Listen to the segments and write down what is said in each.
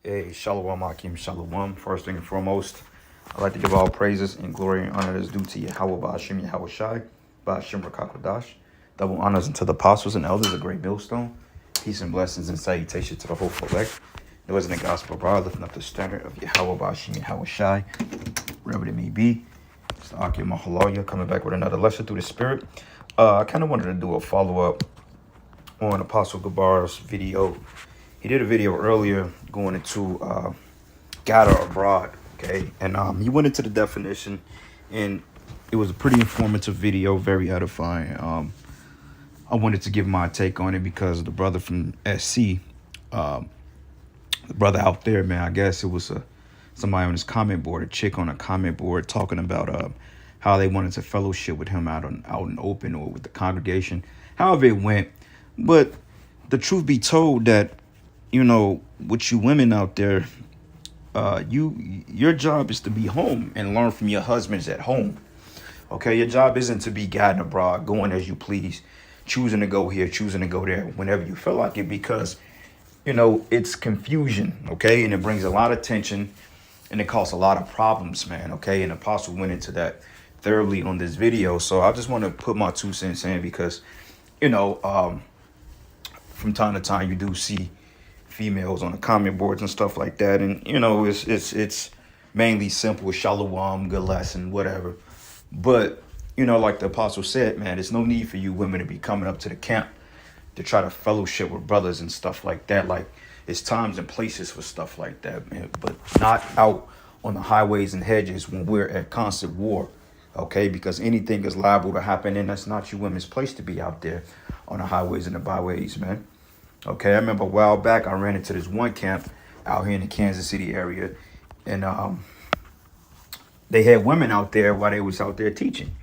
Hey, Shalom Akim Shalom. First thing and foremost, I'd like to give all praises and glory and honor that's due to Yahweh Ba'ashim Yahweh Shai, Ba'ashim Rakakwadash. Double honors unto the apostles and elders, a great millstone. Peace and blessings and salutation to the whole elect. There wasn't a gospel bar lifting up the standard of Yahweh Ba'ashim Yahweh Shai, wherever it may be. It's the Akim Mahaloya coming back with another lesson through the Spirit. I kind of wanted to do a follow-up on Apostle Gabar's video. He did a video earlier going into gather abroad, okay? And he went into the definition, and it was a pretty informative video, very edifying. I wanted to give my take on it because the brother from SC, the brother out there, man, I guess it was somebody on his comment board, a chick on a comment board talking about how they wanted to fellowship with him out in open or with the congregation, however it went. But the truth be told that, you know, with you women out there, your job is to be home and learn from your husbands at home. Okay, your job isn't to be guiding abroad, going as you please, choosing to go here, choosing to go there, whenever you feel like it, because, you know, it's confusion, okay, and it brings a lot of tension, and it causes a lot of problems, man, okay, and Apostle went into that thoroughly on this video, so I just want to put my 2 cents in because, you know, from time to time you do see females on the comment boards and stuff like that, and you know it's mainly simple shalom, good lesson, whatever. But you know, like the apostle said, man, there's no need for you women to be coming up to the camp to try to fellowship with brothers and stuff like that. Like, it's times and places for stuff like that, man, but not out on the highways and hedges when we're at constant war, okay? Because anything is liable to happen, and that's not you women's place to be out there on the highways and the byways, man. Okay, I remember a while back I ran into this one camp out here in the Kansas City area, and they had women out there while they was out there teaching.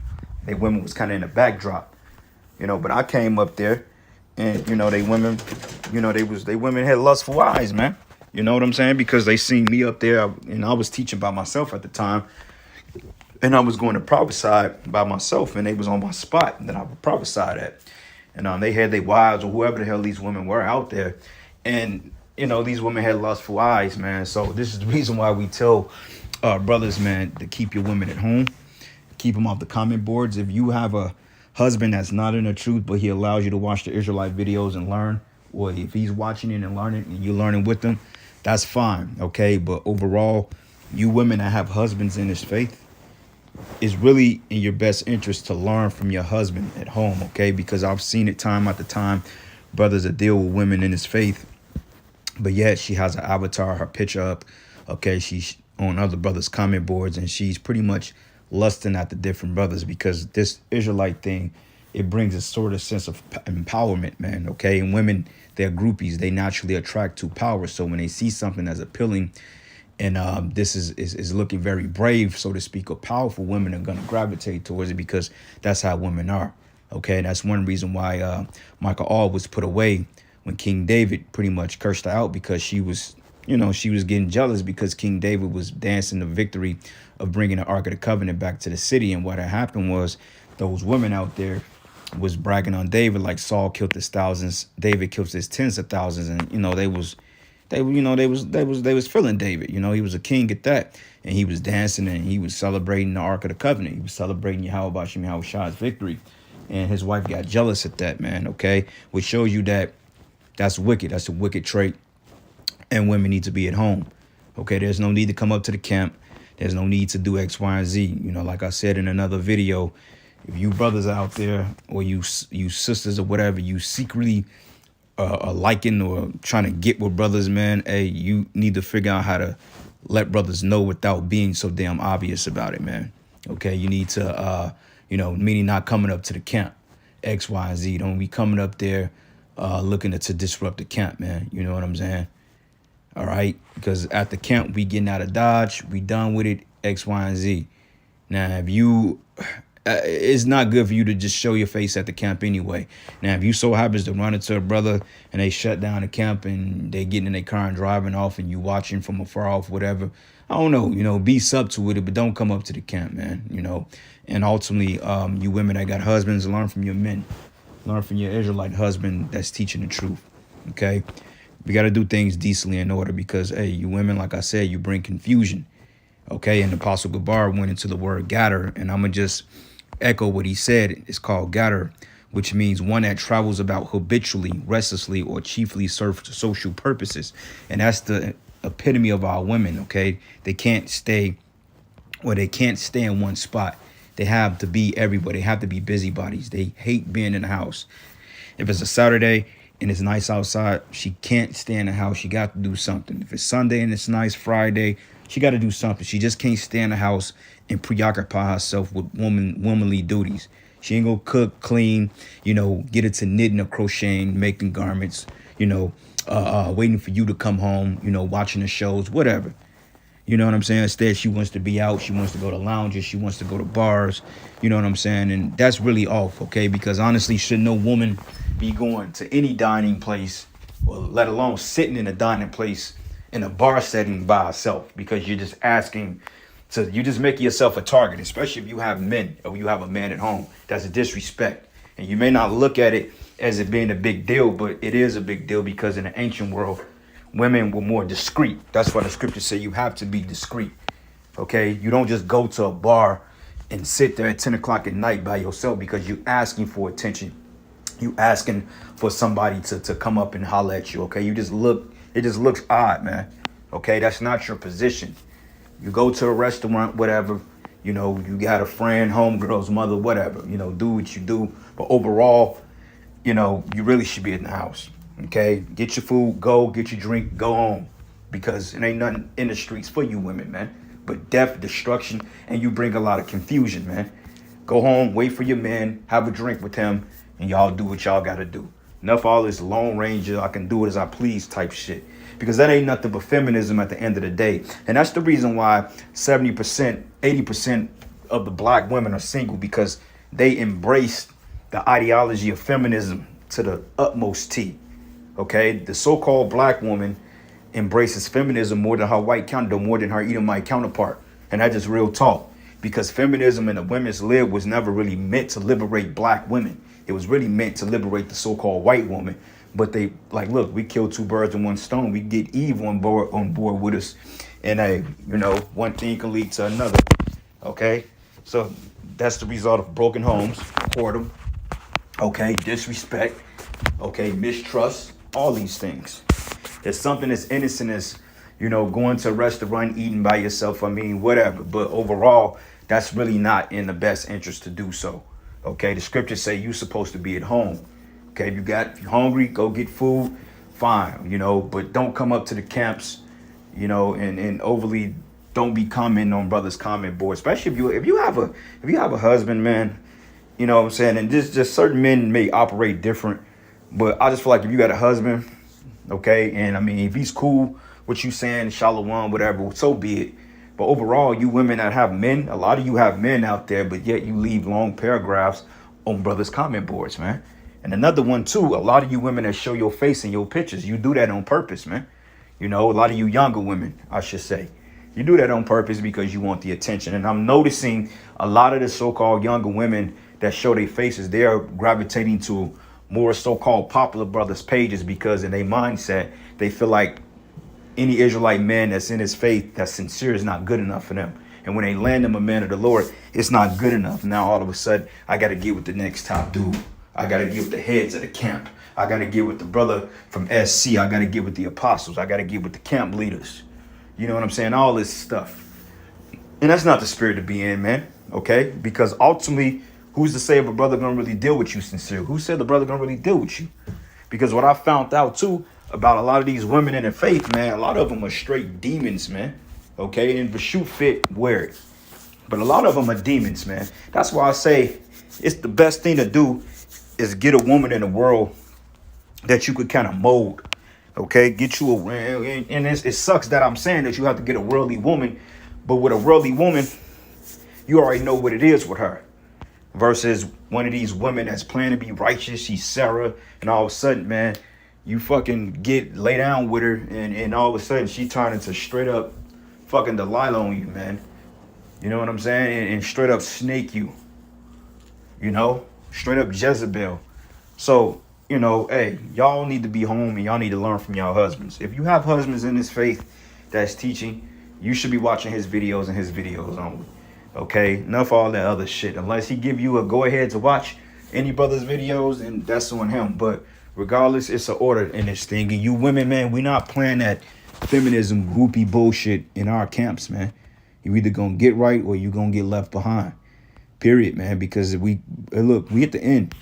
They women was kind of in the backdrop, you know. But I came up there, and you know they women, you know they women had lustful eyes, man. You know what I'm saying? Because they seen me up there, and I was teaching by myself at the time, and I was going to prophesy by myself, and they was on my spot that I would prophesy at. And they had their wives or whoever the hell these women were out there. And, you know, these women had lustful eyes, man. So this is the reason why we tell brothers, man, to keep your women at home. Keep them off the comment boards. If you have a husband that's not in the truth, but he allows you to watch the Israelite videos and learn, or if he's watching it and learning and you're learning with them, that's fine, okay? But overall, you women that have husbands in this faith, it's really in your best interest to learn from your husband at home, okay? Because I've seen it time after time, brothers that deal with women in his faith, but yet she has an avatar, her picture up, okay? She's on other brothers' comment boards, and she's pretty much lusting at the different brothers, because this Israelite thing, it brings a sort of sense of empowerment, man, okay? And women, they're groupies. They naturally attract to power. So when they see something that's appealing, and this is looking very brave, so to speak, or powerful, women are going to gravitate towards it because that's how women are. Okay, and that's one reason why Michael All was put away when King David pretty much cursed her out, because she was, you know, she was getting jealous because King David was dancing the victory of bringing the Ark of the Covenant back to the city. And what had happened was those women out there was bragging on David, like Saul killed his thousands, David killed his tens of thousands, and you know they was feeling David. You know, he was a king at that, and he was dancing and he was celebrating the Ark of the Covenant. He was celebrating Yahweh Ba'ashim Yahweh Shai's victory, and his wife got jealous at that, man. Okay, which shows you that that's wicked. That's a wicked trait, and women need to be at home. Okay, there's no need to come up to the camp. There's no need to do X, Y, and Z. You know, like I said in another video, if you brothers out there or you sisters or whatever, you secretly liking or trying to get with brothers, man, hey, you need to figure out how to let brothers know without being so damn obvious about it, man. Okay, you need to, you know, meaning not coming up to the camp, X, Y, and Z. Don't be coming up there looking to disrupt the camp, man. You know what I'm saying? All right, because at the camp, we getting out of Dodge, we done with it, X, Y, and Z. Now, if you... it's not good for you to just show your face at the camp anyway. Now, if you so happens to run into a brother and they shut down the camp and they getting in their car and driving off and you watching from afar off, whatever, I don't know, you know, be sub to it, but don't come up to the camp, man, you know. And ultimately, you women that got husbands, learn from your men. Learn from your Israelite husband that's teaching the truth, okay? We got to do things decently in order because, hey, you women, like I said, you bring confusion. Okay. And Apostle Gabar went into the word gatter, and I'm going to just echo what he said. It's called gatter, which means one that travels about habitually, restlessly, or chiefly serves social purposes. And that's the epitome of our women. Okay. They can't stay in one spot. They have to be everywhere. They have to be busybodies. They hate being in the house. If it's a Saturday and it's nice outside, she can't stay in the house. She got to do something. If it's Sunday and it's nice Friday, she got to do something. She just can't stay in the house and preoccupy herself with womanly duties. She ain't gonna cook, clean, get into knitting or crocheting, making garments, waiting for you to come home, watching the shows, whatever. You know what I'm saying? Instead, she wants to be out. She wants to go to lounges. She wants to go to bars. You know what I'm saying? And that's really off, okay? Because honestly, should no woman be going to any dining place, or let alone sitting in a dining place in a bar setting by herself? Because you're just making yourself a target, especially if you have men or you have a man at home. That's a disrespect. And you may not look at it as it being a big deal, but it is a big deal because in the ancient world, women were more discreet. That's why the scriptures say you have to be discreet. Okay? You don't just go to a bar and sit there at 10 o'clock at night by yourself because you're asking for attention. You asking for somebody to come up and holler at you. Okay? It just looks odd, man. Okay? That's not your position. You go to a restaurant, whatever, you got a friend, homegirl's mother, whatever, do what you do. But overall, you really should be in the house. Okay, get your food, go get your drink, go home, because it ain't nothing in the streets for you women, man. But death, destruction, and you bring a lot of confusion, man. Go home, wait for your man, have a drink with him, and y'all do what y'all gotta do. Enough all this Lone Ranger, I can do it as I please type shit, because that ain't nothing but feminism at the end of the day. And that's the reason why 70%, 80% of the black women are single, because they embrace the ideology of feminism to the utmost T. Okay, the so-called black woman embraces feminism more than her white counterpart, more than her Edomite counterpart. And that's just real talk. Because feminism in a women's lib was never really meant to liberate black women. It was really meant to liberate the so-called white woman. But they look, we killed two birds with one stone. We get Eve on board with us. And one thing can lead to another. Okay, so that's the result of broken homes, boredom, okay, disrespect, okay, mistrust. All these things. There's something as innocent as, going to a restaurant, eating by yourself. I mean, whatever. But overall, that's really not in the best interest to do so. Okay, the scriptures say you're supposed to be at home. Okay, if you're hungry, go get food, fine, but don't come up to the camps, and overly don't be commenting on brothers' comment board, especially if you have a husband, man. You know what I'm saying? And just certain men may operate different. But I just feel like if you got a husband, okay, and I mean, if he's cool with you saying shalom, whatever, so be it. But overall, you women that have men, a lot of you have men out there, but yet you leave long paragraphs on brothers' comment boards, man. And another one, too, a lot of you women that show your face in your pictures, you do that on purpose, man. A lot of you younger women, I should say. You do that on purpose because you want the attention. And I'm noticing a lot of the so-called younger women that show their faces, they are gravitating to more so-called popular brothers pages because in their mindset, they feel like any Israelite man that's in his faith, that's sincere, is not good enough for them. And when they land them a man of the Lord, it's not good enough. Now, all of a sudden, I got to get with the next top dude. I got to get with the heads of the camp. I got to get with the brother from SC. I got to get with the apostles. I got to get with the camp leaders. You know what I'm saying? All this stuff. And that's not the spirit to be in, man. Okay? Because ultimately, who's to say if a brother gonna really deal with you sincere? Who said the brother gonna really deal with you? Because what I found out too about a lot of these women in the faith, man, a lot of them are straight demons, man. Okay, and if a shoe fit, wear it. But a lot of them are demons, man. That's why I say it's the best thing to do is get a woman in the world that you could kind of mold. Okay, get you and it sucks that I'm saying that you have to get a worldly woman, but with a worldly woman, you already know what it is with her. Versus one of these women that's planning to be righteous, she's Sarah, and all of a sudden, man, you fucking lay down with her, and all of a sudden she turned into straight up fucking Delilah on you, man. You know what I'm saying? And straight up snake you. Straight up Jezebel. So you know, hey, y'all need to be home and y'all need to learn from y'all husbands. If you have husbands in this faith that's teaching, you should be watching his videos and his videos only. Okay, enough all that other shit. Unless he give you a go ahead to watch any brother's videos, and that's on him. But regardless, it's an order in this thing. And you women, man, we not playing that feminism groupie bullshit in our camps, man. You either gonna get right or you gonna get left behind. Period, man. Because we look, we at the end.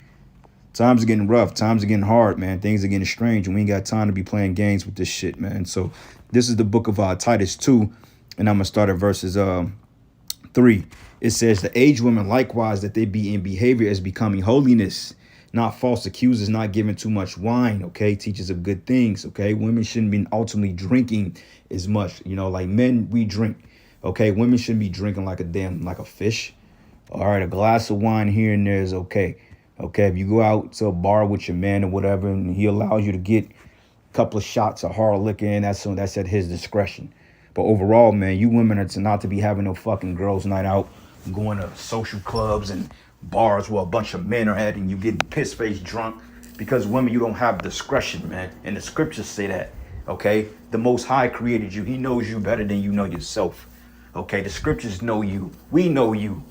Times are getting rough. Times are getting hard, man. Things are getting strange, and we ain't got time to be playing games with this shit, man. So this is the book of Titus 2, and I'm gonna start at verses 3. It says, the aged women likewise, that they be in behavior as becoming holiness, not false accusers, not giving too much wine, okay? Teachers of good things, okay? Women shouldn't be ultimately drinking as much, you know, like men, we drink, okay? Women shouldn't be drinking like a fish. All right, a glass of wine here and there is okay. Okay, if you go out to a bar with your man or whatever, and he allows you to get a couple of shots of hard liquor in, that's at his discretion. But overall, man, you women are not to be having no fucking girls' night out, going to social clubs and bars where a bunch of men are at, and you getting piss-faced drunk. Because women, you don't have discretion, man. And the scriptures say that, okay? The Most High created you. He knows you better than you know yourself. Okay, the scriptures know you. We know you.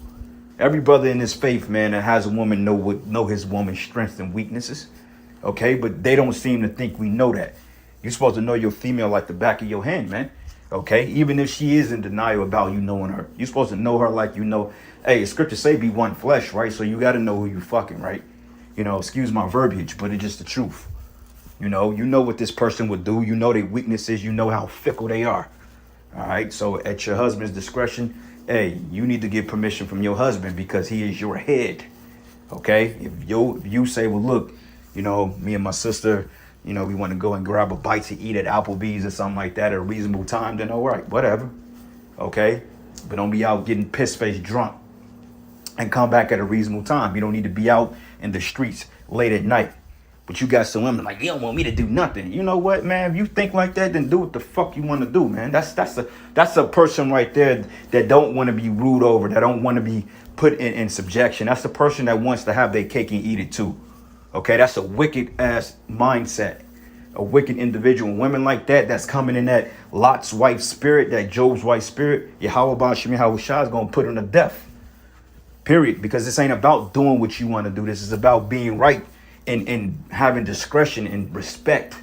Every brother in this faith, man, that has a woman know his woman's strengths and weaknesses. Okay, but they don't seem to think we know that. You're supposed to know your female like the back of your hand, man. Okay, even if she is in denial about you knowing her, you're supposed to know her like you know. Hey, scripture say be one flesh, right? So you got to know who you fucking, right? You know, excuse my verbiage, but it's just the truth. You know what this person would do. You know their weaknesses. You know how fickle they are. All right, so at your husband's discretion, hey, you need to get permission from your husband because he is your head. Okay, if you say, well, look, you know, me and my sister, you know, we want to go and grab a bite to eat at Applebee's or something like that at a reasonable time, then all right, whatever. Okay, but don't be out getting piss-faced drunk and come back at a reasonable time. You don't need to be out in the streets late at night. But you got some women like, you don't want me to do nothing. You know what, man? If you think like that, then do what the fuck you want to do, man. That's a person right there that don't want to be ruled over, that don't want to be put in subjection. That's the person that wants to have their cake and eat it too. Okay, that's a wicked ass mindset. A wicked individual. And women like that, that's coming in that Lot's wife spirit, that Job's wife spirit, Yahweh Shem Yahushua is going to put them to death. Period. Because this ain't about doing what you want to do. This is about being right. And having discretion and respect.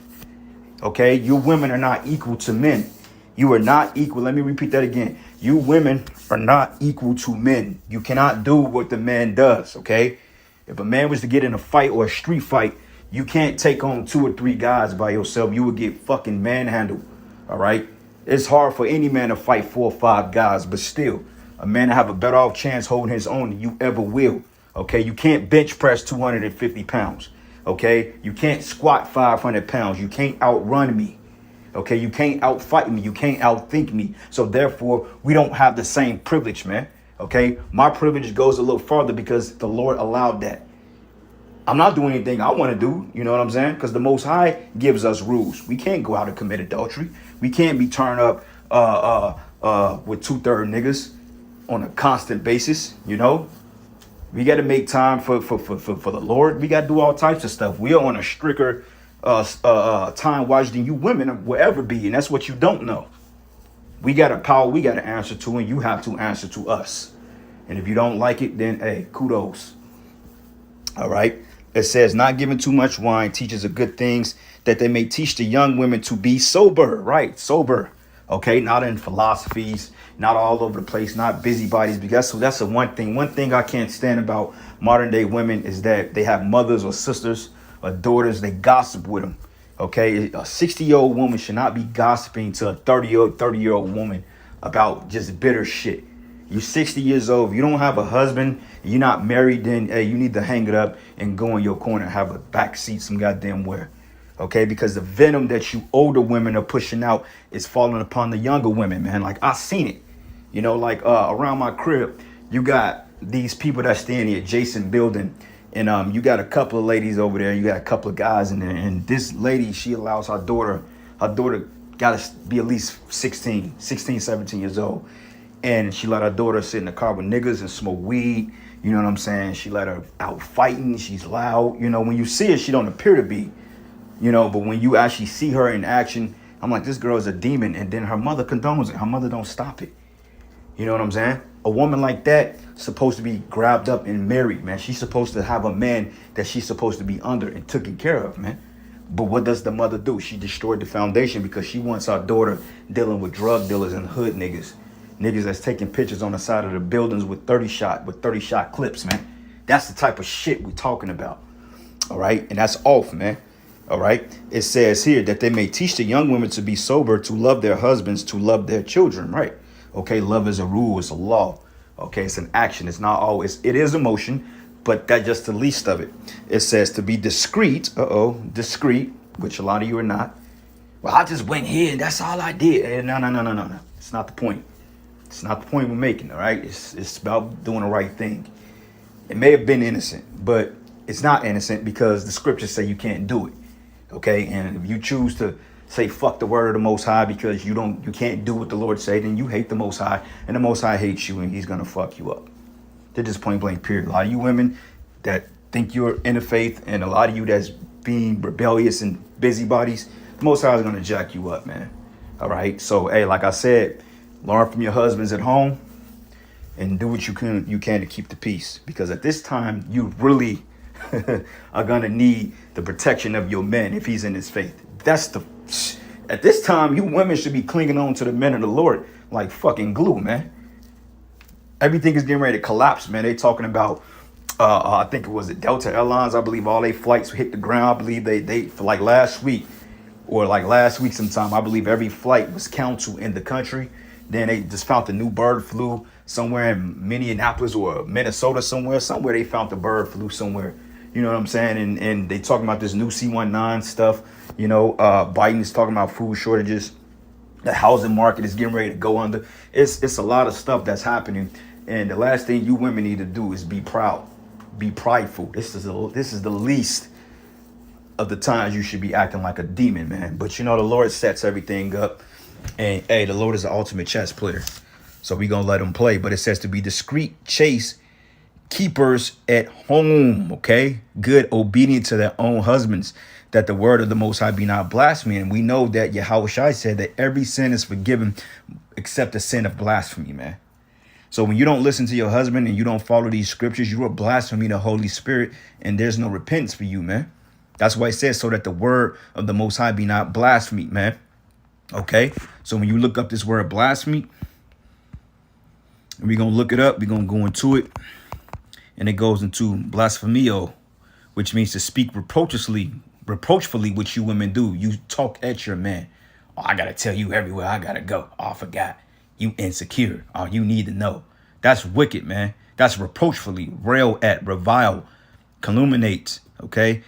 Okay, you women are not equal to men. You are not equal. Let me repeat that again. You women are not equal to men. You cannot do what the man does. Okay, if a man was to get in a fight or a street fight, you can't take on 2 or 3 guys by yourself. You would get fucking manhandled. All right, it's hard for any man to fight 4 or 5 guys, but still, a man to have a better off chance holding his own than you ever will. Okay, you can't bench press 250 pounds. Okay, you can't squat 500 pounds. You can't outrun me. Okay, you can't outfight me. You can't outthink me. So therefore, we don't have the same privilege, man. Okay, my privilege goes a little farther because the Lord allowed that. I'm not doing anything I want to do. You know what I'm saying? Because the Most High gives us rules. We can't go out and commit adultery. We can't be turned up with 2/3 niggas on a constant basis. You know. We got to make time for the Lord. We got to do all types of stuff. We are on a stricter time watch than you women will ever be. And that's what you don't know. We got a power we got to answer to, and you have to answer to us. And if you don't like it, then, hey, kudos. All right. It says, not giving too much wine, teaches of good things, that they may teach the young women to be sober. Right. Sober. Okay. Not in philosophies. Not all over the place, not busybodies. Because that's the one thing. One thing I can't stand about modern day women is that they have mothers or sisters or daughters. They gossip with them. Okay, a 60-year-old woman should not be gossiping to a 30-year-old woman about just bitter shit. You're 60 years old. If you don't have a husband, you're not married, then hey, you need to hang it up and go in your corner and have a back seat some goddamn where. Okay, because the venom that you older women are pushing out is falling upon the younger women, man. Like, I seen it. You know, like around my crib, you got these people that stay in the adjacent building. And you got a couple of ladies over there. You got a couple of guys in there. And this lady, she allows her daughter got to be at least 16, 17 years old. And she let her daughter sit in the car with niggas and smoke weed. You know what I'm saying? She let her out fighting. She's loud. You know, when you see her, she don't appear to be. You know, but when you actually see her in action, I'm like, this girl is a demon. And then her mother condones it. Her mother don't stop it. You know what I'm saying? A woman like that supposed to be grabbed up and married, man. She's supposed to have a man that she's supposed to be under and taken care of, man. But what does the mother do? She destroyed the foundation because she wants our daughter dealing with drug dealers and hood niggas. Niggas that's taking pictures on the side of the buildings with 30 shot clips, man. That's the type of shit we're talking about. All right? And that's off, man. All right? It says here that they may teach the young women to be sober, to love their husbands, to love their children, right? Okay, love is a rule, it's a law. Okay, it's an action. It's not always, it is emotion, but that's just the least of it. It says to be discreet, discreet, which a lot of you are not. Well, I just went here and that's all I did. No. It's not the point. It's not the point we're making, all right? It's about doing the right thing. It may have been innocent, but it's not innocent because the scriptures say you can't do it. Okay, and if you choose to say fuck the word of the Most High because you can't do what the Lord say, then you hate the Most High, and the Most High hates you, and He's gonna fuck you up. They're just point blank period. A lot of you women that think you're in the faith, and a lot of you that's being rebellious and busybodies, the Most High is gonna jack you up, man. All right. So hey, like I said, learn from your husbands at home, and do what you can to keep the peace, because at this time you really are gonna need the protection of your men if he's in his faith. At this time, you women should be clinging on to the men of the Lord like fucking glue, man. Everything is getting ready to collapse, man. They talking about, I think it was Delta Airlines. I believe all their flights hit the ground. I believe they for like last week sometime, I believe every flight was canceled in the country. Then they just found the new bird flu somewhere in Minneapolis or Minnesota somewhere. Somewhere they found the bird flu somewhere. You know what I'm saying? And they talking about this new C19 stuff. You know, Biden is talking about food shortages. The housing market is getting ready to go under. It's a lot of stuff that's happening. And the last thing you women need to do is be proud. Be prideful. This is the least of the times you should be acting like a demon, man. But you know, the Lord sets everything up. And hey, the Lord is the ultimate chess player. So we gonna let him play. But it says to be discreet, chaste, keepers at home, okay? Good, obedient to their own husbands, that the word of the Most High be not blasphemed. And we know that Yahushua said that every sin is forgiven except the sin of blasphemy, man. So when you don't listen to your husband and you don't follow these scriptures, you are blaspheming the Holy Spirit, and there's no repentance for you, man. That's why it says so that the word of the Most High be not blasphemed, man. Okay? So when you look up this word blasphemy, we're going to look it up. We're going to go into it. And it goes into blasphemio, which means to speak reproachfully, which you women do. You talk at your man. Oh, I got to tell you everywhere I got to go. Oh, I forgot. You insecure. Oh, you need to know. That's wicked, man. That's reproachfully, rail at, revile, calumniate, okay?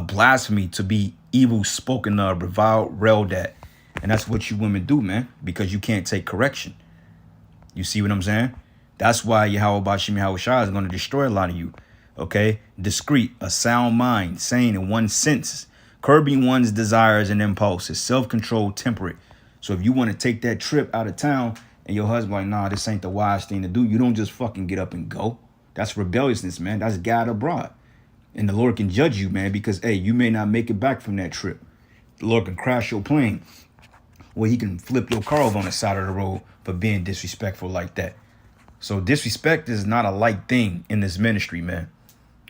Blasphemy, to be evil spoken of, revile, railed at. And that's what you women do, man, because you can't take correction. You see what I'm saying? That's why Yahweh Bashim Yahushua is going to destroy a lot of you. Okay? Discreet, a sound mind, sane in one's senses, curbing one's desires and impulses, self-controlled, temperate. So if you want to take that trip out of town and your husband like, nah, this ain't the wise thing to do, you don't just fucking get up and go. That's rebelliousness, man. That's God abroad. And the Lord can judge you, man, because, hey, you may not make it back from that trip. The Lord can crash your plane, or he can flip your car over on the side of the road for being disrespectful like that. So disrespect is not a light thing in this ministry, man.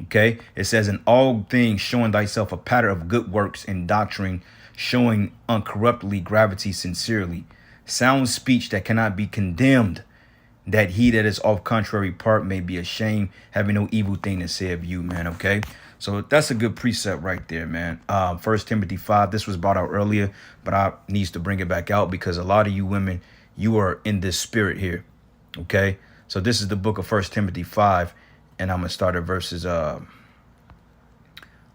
Okay? It says, in all things showing thyself a pattern of good works and doctrine, showing uncorruptedly gravity sincerely, sound speech that cannot be condemned, that he that is of contrary part may be ashamed, having no evil thing to say of you, man. Okay? So that's a good precept right there, man. 1 Timothy 5, this was brought out earlier, but I needs to bring it back out because a lot of you women, you are in this spirit here. Okay? So this is the book of 1 Timothy 5, and I'm going to start at verses,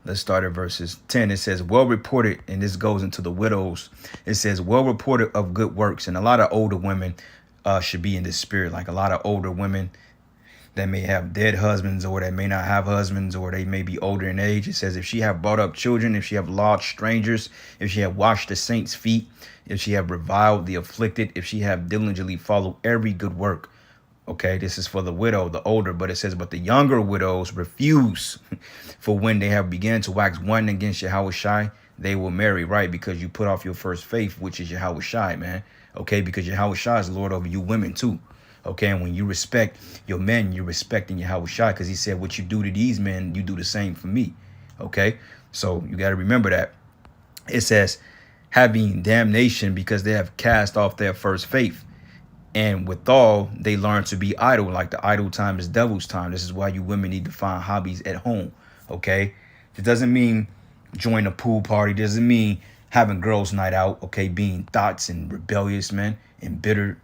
let's start at verses 10. It says, well reported, and this goes into the widows. It says, well reported of good works. And a lot of older women should be in this spirit, like a lot of older women that may have dead husbands, or that may not have husbands, or they may be older in age. It says, if she have brought up children, if she have lodged strangers, if she have washed the saints' feet, if she have reviled the afflicted, if she have diligently followed every good work, Okay, this is for the widow, the older, but it says, but the younger widows refuse. For when they have begun to wax one against Yahweh Shai, they will marry, right? Because you put off your first faith, which is Yahweh Shai, man. Okay, because Yahweh Shai is Lord over you women too. Okay, and when you respect your men, you're respecting Yahweh Shai, because he said, what you do to these men, you do the same for me. Okay, so you got to remember that. It says, having damnation because they have cast off their first faith. And withal, they learn to be idle, like the idle time is devil's time. This is why you women need to find hobbies at home, okay? It doesn't mean join a pool party. It doesn't mean having girls' night out, okay? Being thoughts and rebellious, man, and bitter.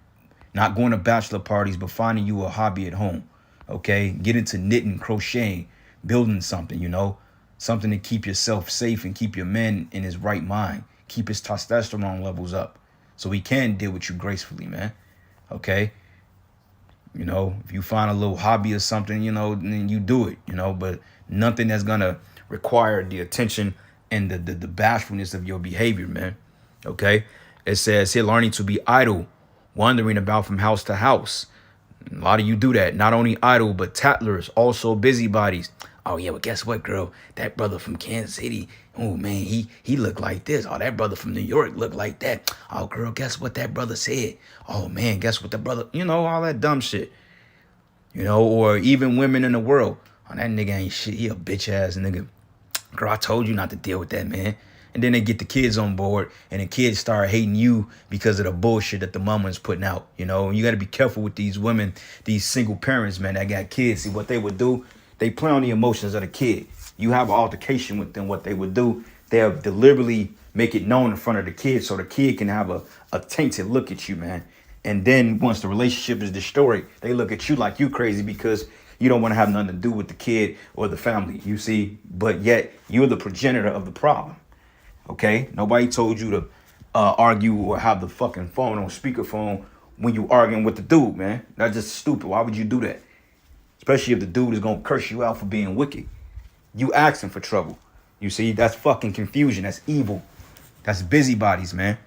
Not going to bachelor parties, but finding you a hobby at home, okay? Get into knitting, crocheting, building something, you know? Something to keep yourself safe and keep your man in his right mind. Keep his testosterone levels up so he can deal with you gracefully, man. Okay, you know, if you find a little hobby or something, you know, then you do it, you know, but nothing that's gonna require the attention and the bashfulness of your behavior, man. Okay, it says here, learning to be idle, wandering about from house to house. A lot of you do that. Not only idle, but tattlers, also busybodies. Oh yeah, well guess what, girl? That brother from Kansas City, oh man, he looked like this. Oh, that brother from New York looked like that. Oh girl, guess what that brother said? Oh man, guess what the brother, you know, all that dumb shit. You know, or even women in the world. Oh, that nigga ain't shit. He a bitch ass nigga. Girl, I told you not to deal with that, man. And then they get the kids on board, and the kids start hating you because of the bullshit that the mama's putting out. You know, and you got to be careful with these women, these single parents, man, that got kids. See, what they would do, they play on the emotions of the kid. You have an altercation with them, what they would do, they'll deliberately make it known in front of the kid so the kid can have a tainted look at you, man. And then once the relationship is destroyed, they look at you like you crazy because you don't want to have nothing to do with the kid or the family, you see. But yet you're the progenitor of the problem. Okay, nobody told you to argue or have the fucking phone on speakerphone when you arguing with the dude, man. That's just stupid. Why would you do that? Especially if the dude is gonna curse you out for being wicked. You asking for trouble. You see, that's fucking confusion. That's evil. That's busybodies, man.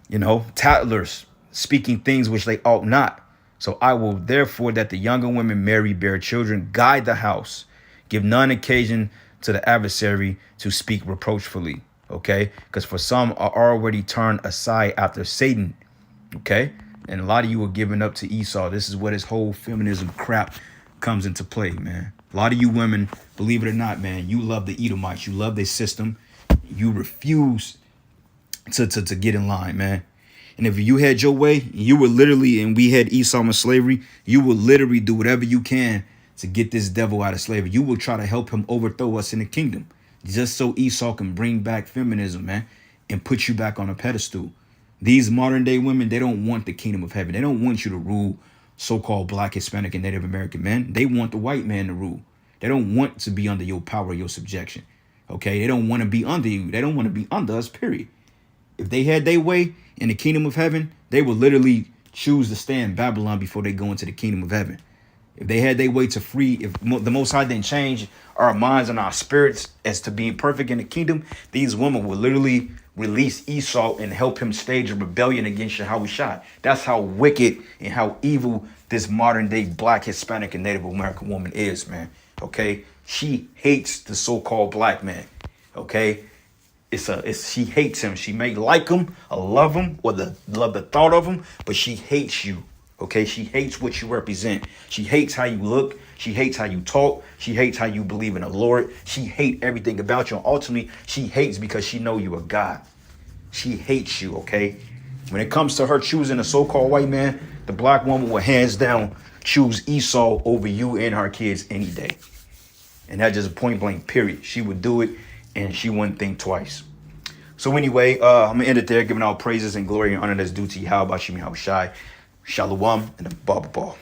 You know, tattlers, speaking things which they ought not. So I will therefore that the younger women marry, bear children, guide the house, give none occasion to the adversary to speak reproachfully. Okay, because for some are already turned aside after Satan. Okay, and a lot of you are giving up to Esau. This is where this whole feminism crap comes into play, man. A lot of you women, believe it or not, man, you love the Edomites. You love their system. You refuse to get in line, man. And if you had your way, you would literally, and we had Esau in slavery, you would literally do whatever you can to get this devil out of slavery. You will try to help him overthrow us in the kingdom, just so Esau can bring back feminism, man, and put you back on a pedestal. These modern day women, they don't want the kingdom of heaven. They don't want you to rule so-called Black, Hispanic, and Native American men. They want the white man to rule. They don't want to be under your power, your subjection. Okay, they don't want to be under you. They don't want to be under us, period. If they had their way in the kingdom of heaven, they would literally choose to stay in Babylon before they go into the kingdom of heaven. If they had their way to free, if the Most High didn't change our minds and our spirits as to being perfect in the kingdom, these women would literally release Esau and help him stage a rebellion against Yahweh Shai. That's how wicked and how evil this modern day Black, Hispanic, and Native American woman is, man. Okay, she hates the so-called black man. Okay, she hates him. She may like him or love him or love the thought of him, but she hates you. Okay, she hates what you represent. She hates how you look. She hates how you talk. She hates how you believe in the Lord. She hates everything about you. And ultimately, she hates because she know you are God. She hates you, okay? When it comes to her choosing a so-called white man, the black woman will hands down choose Esau over you and her kids any day. And that's just point blank, period. She would do it and she wouldn't think twice. So anyway, I'm going to end it there, giving all praises and glory and honor that's due to Yahweh Shai. Shalom and a ball.